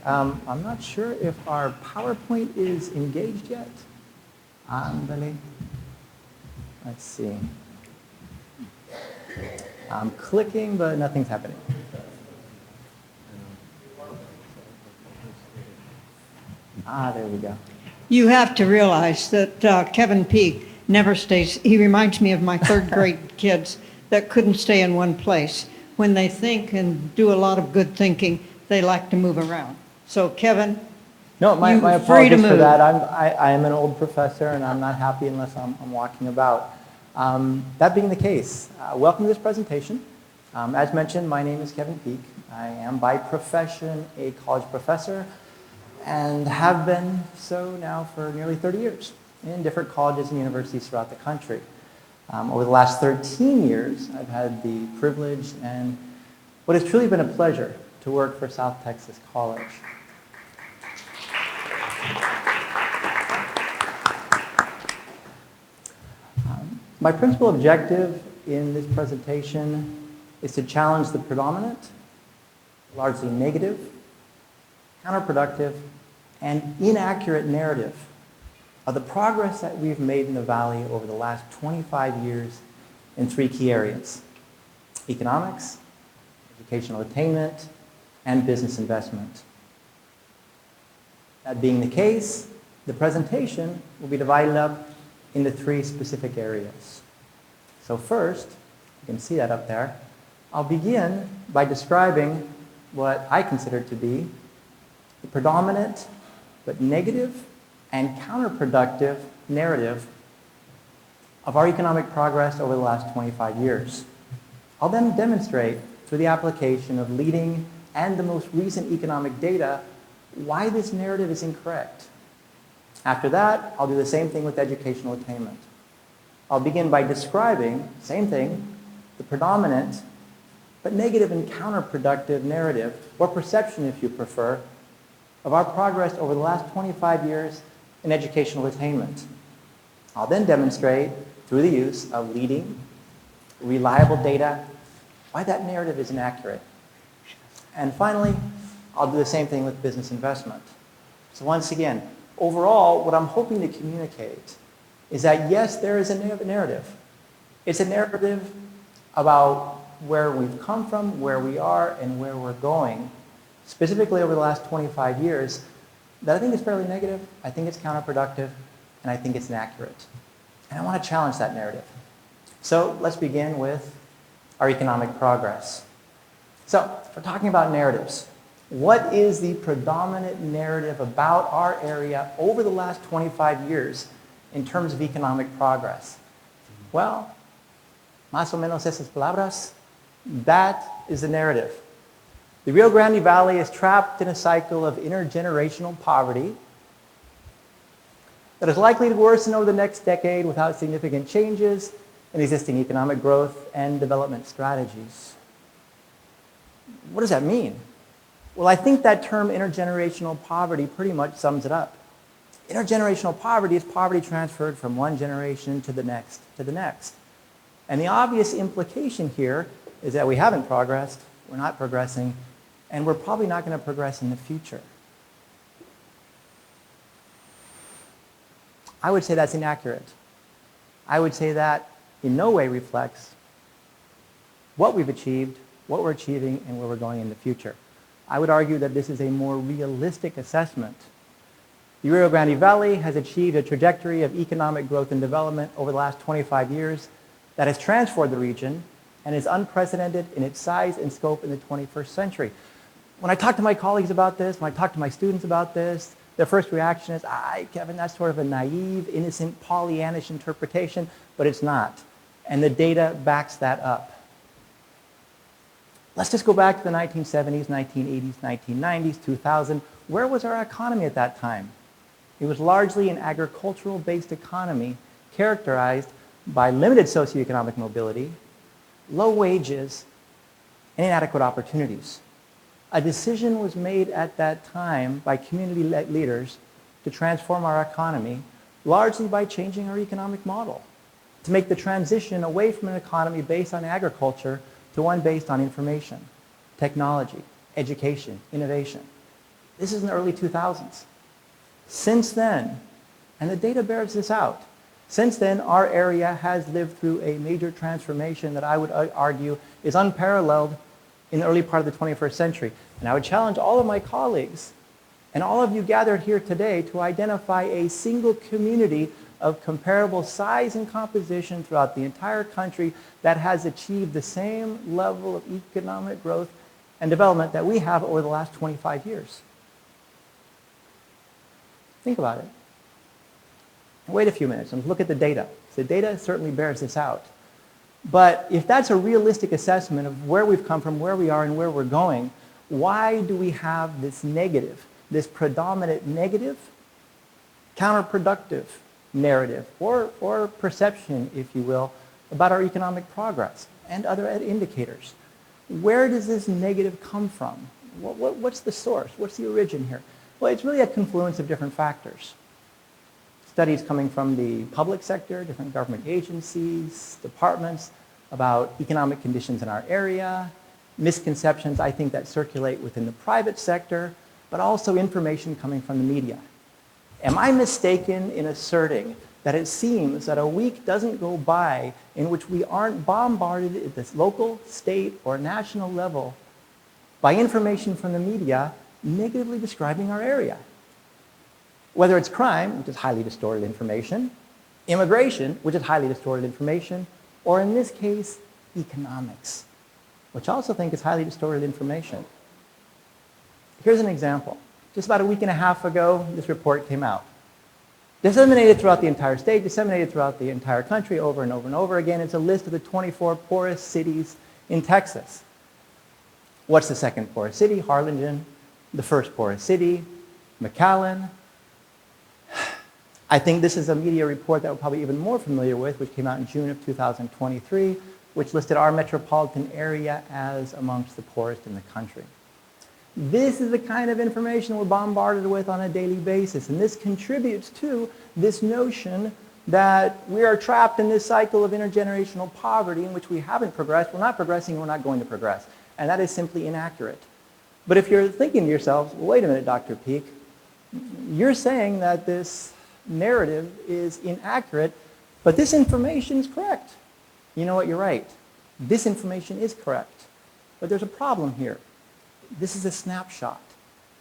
I'm not sure if our PowerPoint is engaged yet. Ándale. Let's see. I'm clicking, but nothing's happening. There we go. You have to realize that Kevin Peak never stays. He reminds me of my third grade kids that couldn't stay in one place. When they think and do a lot of good thinking, they like to move around. So Kevin, no, my you're apologies free to move. for that. I am an old professor, and I'm not happy unless I'm walking about. That being the case, welcome to this presentation. As mentioned, my name is Kevin Peak. I am by profession a college professor and have been so now for nearly 30 years in different colleges and universities throughout the country. Over the last 13 years, I've had the privilege and what has truly been a pleasure to work for South Texas College. My principal objective in this presentation is to challenge the predominant, largely negative, counterproductive, and inaccurate narrative of the progress that we've made in the Valley over the last 25 years in three key areas: economics, educational attainment, and business investment. That being the case, the presentation will be divided up into three specific areas. So first, you can see that up there, I'll begin by describing what I consider to be the predominant but negative and counterproductive narrative of our economic progress over the last 25 years. I'll then demonstrate through the application of leading and the most recent economic data why this narrative is incorrect. After that, I'll do the same thing with educational attainment. I'll begin by describing, same thing, the predominant but negative and counterproductive narrative, or perception if you prefer, of our progress over the last 25 years in educational attainment. I'll then demonstrate, through the use of leading, reliable data, why that narrative is inaccurate. And finally, I'll do the same thing with business investment. So once again, overall, what I'm hoping to communicate is that yes, there is a narrative. It's a narrative about where we've come from, where we are, and where we're going, specifically over the last 25 years, that I think is fairly negative, I think it's counterproductive, and I think it's inaccurate. And I want to challenge that narrative. So let's begin with our economic progress. So, if we're talking about narratives, what is the predominant narrative about our area over the last 25 years in terms of economic progress? Well, más o menos esas palabras, that is the narrative. The Rio Grande Valley is trapped in a cycle of intergenerational poverty that is likely to worsen over the next decade without significant changes in existing economic growth and development strategies. What does that mean? Well, I think that term intergenerational poverty pretty much sums it up. Intergenerational poverty is poverty transferred from one generation to the next to the next. And the obvious implication here is that we haven't progressed, we're not progressing, and we're probably not going to progress in the future. I would say that's inaccurate. I would say that in no way reflects what we've achieved, what we're achieving, and where we're going in the future. I would argue that this is a more realistic assessment. The Rio Grande Valley has achieved a trajectory of economic growth and development over the last 25 years that has transformed the region and is unprecedented in its size and scope in the 21st century. When I talk to my colleagues about this, when I talk to my students about this, their first reaction is, Kevin, that's sort of a naive, innocent, Pollyannish interpretation, but it's not. And the data backs that up. Let's just go back to the 1970s, 1980s, 1990s, 2000. Where was our economy at that time? It was largely an agricultural-based economy characterized by limited socioeconomic mobility, low wages, and inadequate opportunities. A decision was made at that time by community leaders to transform our economy, largely by changing our economic model, to make the transition away from an economy based on agriculture to one based on information, technology, education, innovation. This is in the early 2000s. Since then, and the data bears this out, since then our area has lived through a major transformation that I would argue is unparalleled in the early part of the 21st century. And I would challenge all of my colleagues and all of you gathered here today to identify a single community of comparable size and composition throughout the entire country that has achieved the same level of economic growth and development that we have over the last 25 years. Think about it. Wait a few minutes and look at the data. The data certainly bears this out. But if that's a realistic assessment of where we've come from, where we are, and where we're going, why do we have this negative, this predominant negative, counterproductive narrative, or perception, if you will, about our economic progress and other indicators? Where does this negative come from? What's the source? What's the origin here? Well, it's really a confluence of different factors. Studies coming from the public sector, different government agencies, departments about economic conditions in our area, misconceptions, I think, that circulate within the private sector, but also information coming from the media. Am I mistaken in asserting that it seems that a week doesn't go by in which we aren't bombarded at this local, state, or national level by information from the media negatively describing our area? Whether it's crime, which is highly distorted information, immigration, which is highly distorted information, or in this case, economics, which I also think is highly distorted information. Here's an example. Just about a week and a half ago, this report came out. Disseminated throughout the entire state, disseminated throughout the entire country over and over and over again. It's a list of the 24 poorest cities in Texas. What's the second poorest city? Harlingen. The first poorest city, McAllen. I think this is a media report that we're probably even more familiar with, which came out in June of 2023, which listed our metropolitan area as amongst the poorest in the country. This is the kind of information we're bombarded with on a daily basis, and this contributes to this notion that we are trapped in this cycle of intergenerational poverty in which we haven't progressed, we're not progressing, and we're not going to progress. And that is simply inaccurate. But if you're thinking to yourselves, well, wait a minute, Dr. Peak, you're saying that this narrative is inaccurate, but this information is correct. You know what, you're right. This information is correct. But there's a problem here. This is a snapshot.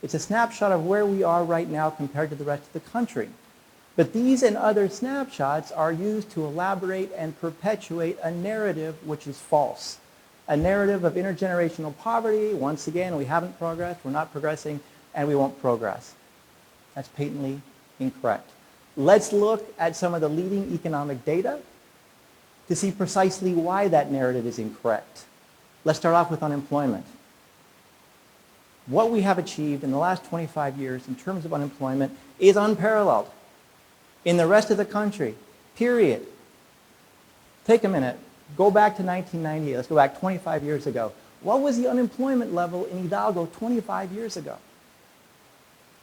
It's a snapshot of where we are right now compared to the rest of the country. But these and other snapshots are used to elaborate and perpetuate a narrative which is false. A narrative of intergenerational poverty. Once again, we haven't progressed, we're not progressing, and we won't progress. That's patently incorrect. Let's look at some of the leading economic data to see precisely why that narrative is incorrect. Let's start off with unemployment. What we have achieved in the last 25 years in terms of unemployment is unparalleled in the rest of the country, period. Take a minute. Go back to 1998. Let's go back 25 years ago. What was the unemployment level in Hidalgo 25 years ago?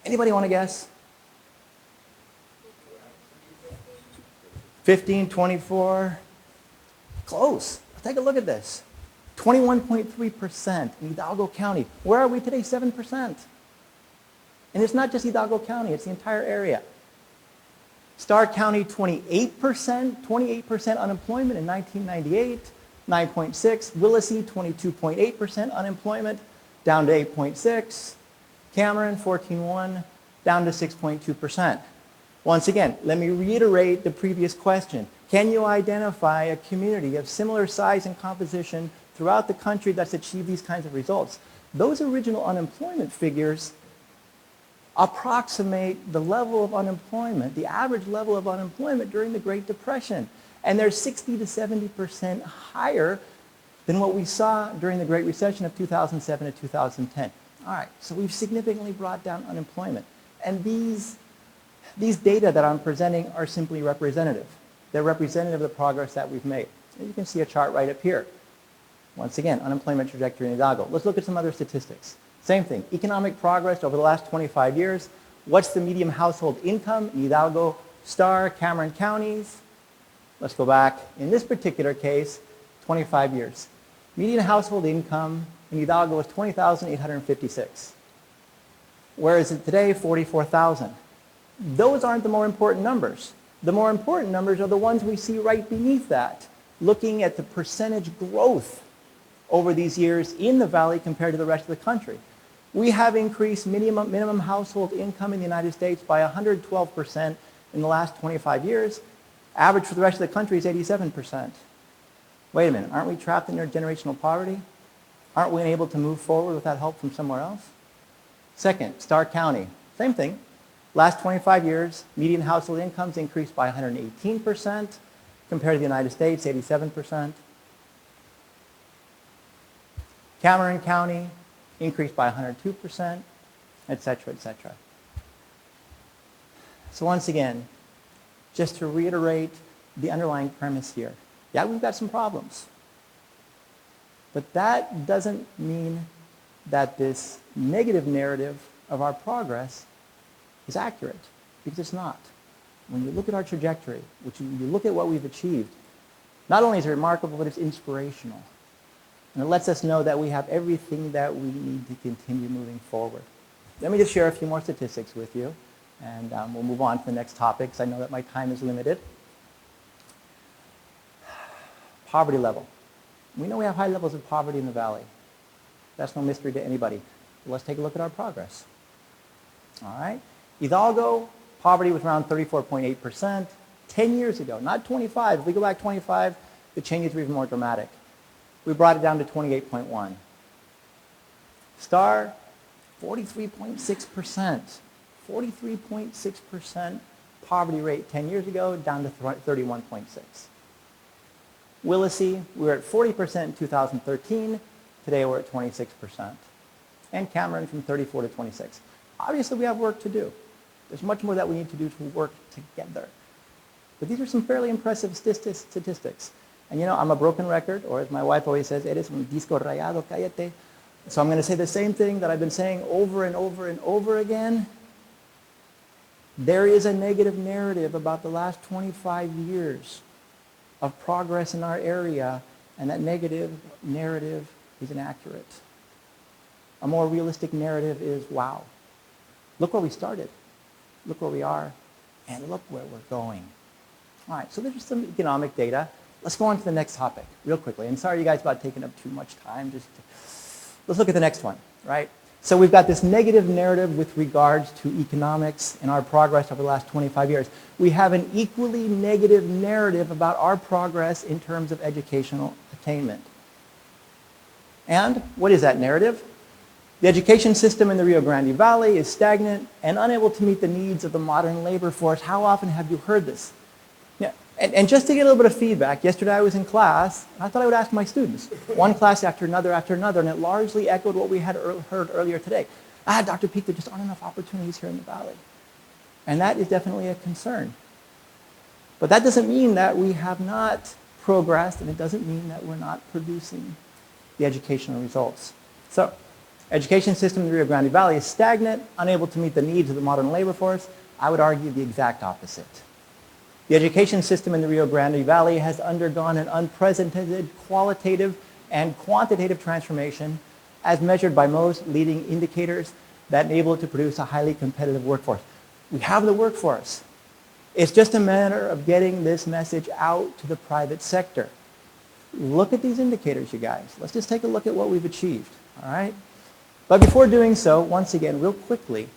Anybody want to guess? 15, 24? Close. Take a look at this. 21.3% in Hidalgo County. Where are we today? 7%. And it's not just Hidalgo County, it's the entire area. Starr County, 28% unemployment in 1998, 9.6. Willacy, 22.8% unemployment, down to 8.6. Cameron, 14.1, down to 6.2%. Once again, let me reiterate the previous question. Can you identify a community of similar size and composition throughout the country that's achieved these kinds of results? Those original unemployment figures approximate the level of unemployment, the average level of unemployment during the Great Depression. And they're 60 to 70% higher than what we saw during the Great Recession of 2007 to 2010. All right, so we've significantly brought down unemployment. And these data that I'm presenting are simply representative. They're representative of the progress that we've made. And you can see a chart right up here. Once again, unemployment trajectory in Hidalgo. Let's look at some other statistics. Same thing, economic progress over the last 25 years. What's the median household income in Hidalgo, Starr, Cameron counties? Let's go back. In this particular case, 25 years. Median household income in Hidalgo was $20,856. Where is it today? 44,000. Those aren't the more important numbers. The more important numbers are the ones we see right beneath that, looking at the percentage growth over these years in the valley compared to the rest of the country. We have increased minimum household income in the United States by 112% in the last 25 years. Average for the rest of the country is 87%. Wait a minute, aren't we trapped in intergenerational poverty? Aren't we unable to move forward without help from somewhere else? Second, Starr County, same thing. Last 25 years, median household incomes increased by 118% compared to the United States, 87%. Cameron County increased by 102%, et cetera, et cetera. So once again, just to reiterate the underlying premise here. Yeah, we've got some problems. But that doesn't mean that this negative narrative of our progress is accurate, because it's not. When you look at our trajectory, which you look at what we've achieved, not only is it remarkable, but it's inspirational. And it lets us know that we have everything that we need to continue moving forward. Let me just share a few more statistics with you, and we'll move on to the next topic, because I know that my time is limited. Poverty level. We know we have high levels of poverty in the valley. That's no mystery to anybody. Let's take a look at our progress. All right. Hidalgo, poverty was around 34.8%. 10 years ago, not 25. If we go back 25, the changes were even more dramatic. We brought it down to 28.1. Starr, 43.6%. 43.6% poverty rate 10 years ago, down to 31.6. Willacy, we were at 40% in 2013. Today we're at 26%. And Cameron from 34 to 26. Obviously we have work to do. There's much more that we need to do to work together. But these are some fairly impressive statistics. And you know, I'm a broken record, or as my wife always says, eres un disco rayado, cállate. So I'm going to say the same thing that I've been saying over and over and over again. There is a negative narrative about the last 25 years of progress in our area, and that negative narrative is inaccurate. A more realistic narrative is, wow, look where we started, look where we are, and look where we're going. All right, so there's some economic data. Let's go on to the next topic real quickly. And sorry you guys about taking up too much time. Let's look at the next one, right? So we've got this negative narrative with regards to economics and our progress over the last 25 years. We have an equally negative narrative about our progress in terms of educational attainment. And what is that narrative? The education system in the Rio Grande Valley is stagnant and unable to meet the needs of the modern labor force. How often have you heard this? Yeah. And just to get a little bit of feedback, yesterday I was in class, and I thought I would ask my students, one class after another, and it largely echoed what we had heard earlier today. Dr. Peak, there just aren't enough opportunities here in the Valley. And that is definitely a concern. But that doesn't mean that we have not progressed, and it doesn't mean that we're not producing the educational results. So, education system in the Rio Grande Valley is stagnant, unable to meet the needs of the modern labor force. I would argue the exact opposite. The education system in the Rio Grande Valley has undergone an unprecedented qualitative and quantitative transformation as measured by most leading indicators that enable it to produce a highly competitive workforce. We have the workforce. It's just a matter of getting this message out to the private sector. Look at these indicators, you guys. Let's just take a look at what we've achieved, all right? But before doing so, once again, real quickly,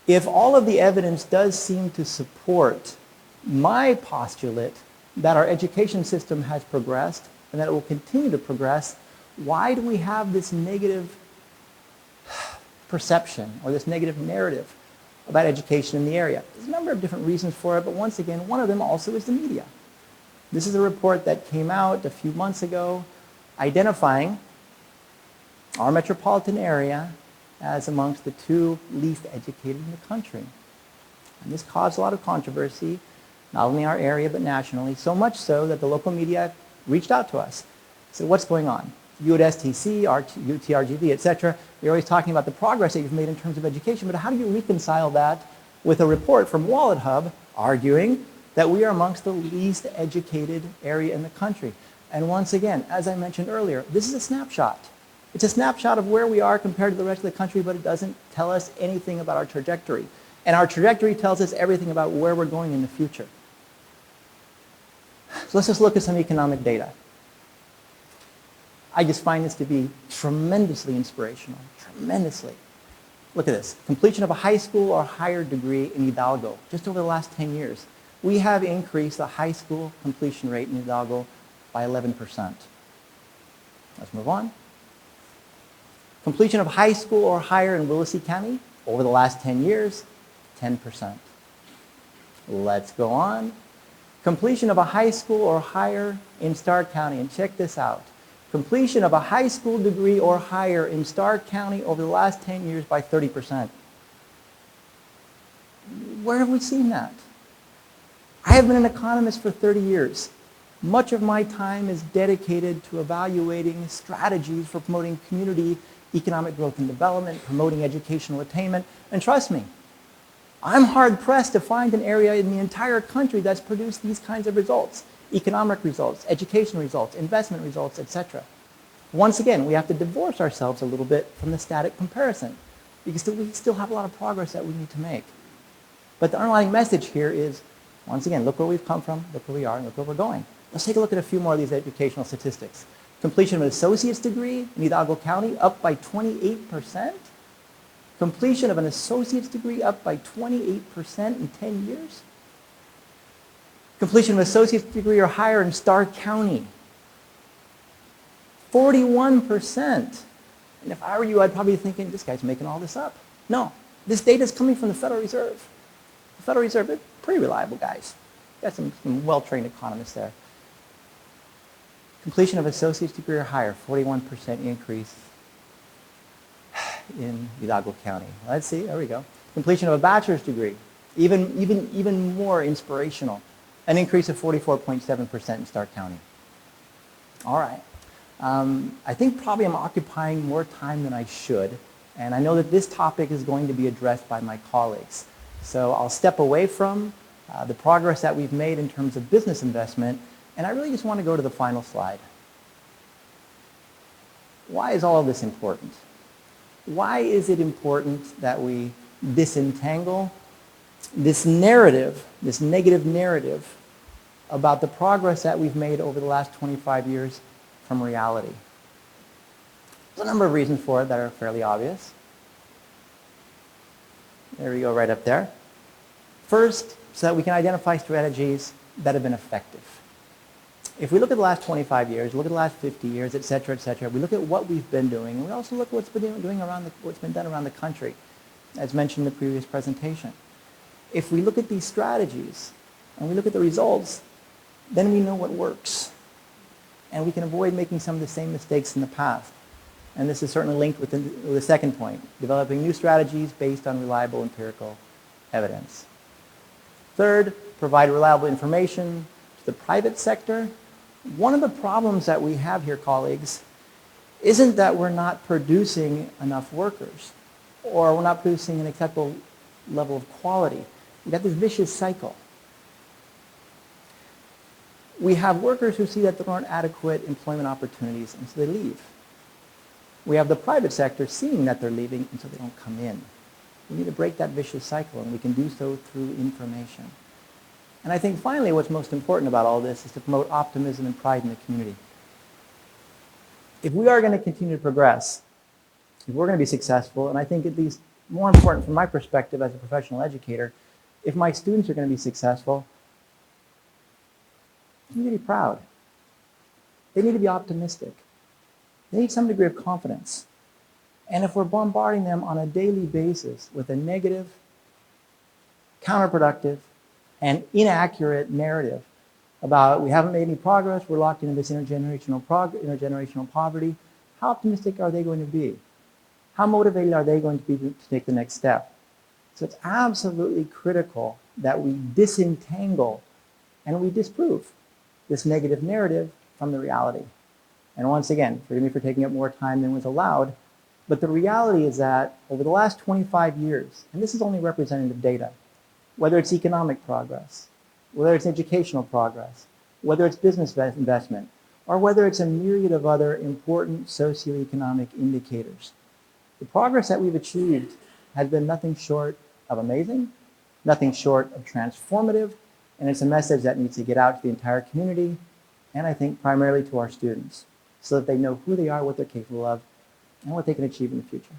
if all of the evidence does seem to support my postulate that our education system has progressed and that it will continue to progress, why do we have this negative perception or this negative narrative about education in the area? There's a number of different reasons for it, but once again, one of them also is the media. This is a report that came out a few months ago identifying our metropolitan area as amongst the 2 least educated in the country. And this caused a lot of controversy, not only in our area but nationally, so much so that the local media reached out to us. So what's going on? You at STC, UTRGV, etc., you're always talking about the progress that you've made in terms of education, but how do you reconcile that with a report from Wallet Hub arguing that we are amongst the least educated area in the country? And once again, as I mentioned earlier, this is a snapshot. It's a snapshot of where we are compared to the rest of the country, but it doesn't tell us anything about our trajectory. And our trajectory tells us everything about where we're going in the future. So let's just look at some economic data. I just find this to be tremendously inspirational, tremendously. Look at this. Completion of a high school or higher degree in Hidalgo, just over the last 10 years. We have increased the high school completion rate in Hidalgo by 11%. Let's move on. Completion of high school or higher in Willacy County, over the last 10 years, 10%. Let's go on. Completion of a high school or higher in Stark County, and check this out. Completion of a high school degree or higher in Stark County over the last 10 years by 30%. Where have we seen that? I have been an economist for 30 years. Much of my time is dedicated to evaluating strategies for promoting community economic growth and development, promoting educational attainment, and trust me, I'm hard-pressed to find an area in the entire country that's produced these kinds of results. Economic results, education results, investment results, etc. Once again, we have to divorce ourselves a little bit from the static comparison because we still have a lot of progress that we need to make. But the underlying message here is, once again, look where we've come from, look where we are, and look where we're going. Let's take a look at a few more of these educational statistics. Completion of an associate's degree in Hidalgo County up by 28%. Completion of an associate's degree up by 28% in 10 years. Completion of an associate's degree or higher in Stark County, 41%. And if I were you, I'd probably be thinking, this guy's making all this up. No, this data is coming from the Federal Reserve. The Federal Reserve, they're pretty reliable guys. Got some well-trained economists there. Completion of associate's degree or higher, 41% increase in Hidalgo County. Let's see, there we go. Completion of a bachelor's degree, even more inspirational. An increase of 44.7% in Stark County. All right. I think probably I'm occupying more time than I should, and I know that this topic is going to be addressed by my colleagues. So I'll step away from the progress that we've made in terms of business investment, and I really just want to go to the final slide. Why is all of this important? Why is it important that we disentangle this narrative, this negative narrative about the progress that we've made over the last 25 years from reality? There's a number of reasons for it that are fairly obvious. There we go, right up there. First, so that we can identify strategies that have been effective. If we look at the last 25 years, look at the last 50 years, et cetera, we look at what we've been doing, and we also look at what's been done around the country, as mentioned in the previous presentation. If we look at these strategies and we look at the results, then we know what works. And we can avoid making some of the same mistakes in the past. And this is certainly linked with the second point, developing new strategies based on reliable empirical evidence. Third, provide reliable information to the private sector. One of the problems that we have here, colleagues, isn't that we're not producing enough workers or we're not producing an acceptable level of quality. We've got this vicious cycle. We have workers who see that there aren't adequate employment opportunities, and so they leave. We have the private sector seeing that they're leaving, and so they don't come in. We need to break that vicious cycle, and we can do so through information. And I think finally what's most important about all this is to promote optimism and pride in the community. If we are going to continue to progress, if we're going to be successful, and I think at least more important from my perspective as a professional educator, if my students are going to be successful, they need to be proud. They need to be optimistic. They need some degree of confidence. And if we're bombarding them on a daily basis with a negative, counterproductive, and inaccurate narrative about we haven't made any progress, we're locked into this intergenerational poverty, how optimistic are they going to be? How motivated are they going to be to take the next step? So it's absolutely critical that we disentangle and we disprove this negative narrative from the reality. And once again, forgive me for taking up more time than was allowed, but the reality is that over the last 25 years, and this is only representative data, whether it's economic progress, whether it's educational progress, whether it's business investment, or whether it's a myriad of other important socioeconomic indicators. The progress that we've achieved has been nothing short of amazing, nothing short of transformative, and it's a message that needs to get out to the entire community, and I think primarily to our students, so that they know who they are, what they're capable of, and what they can achieve in the future.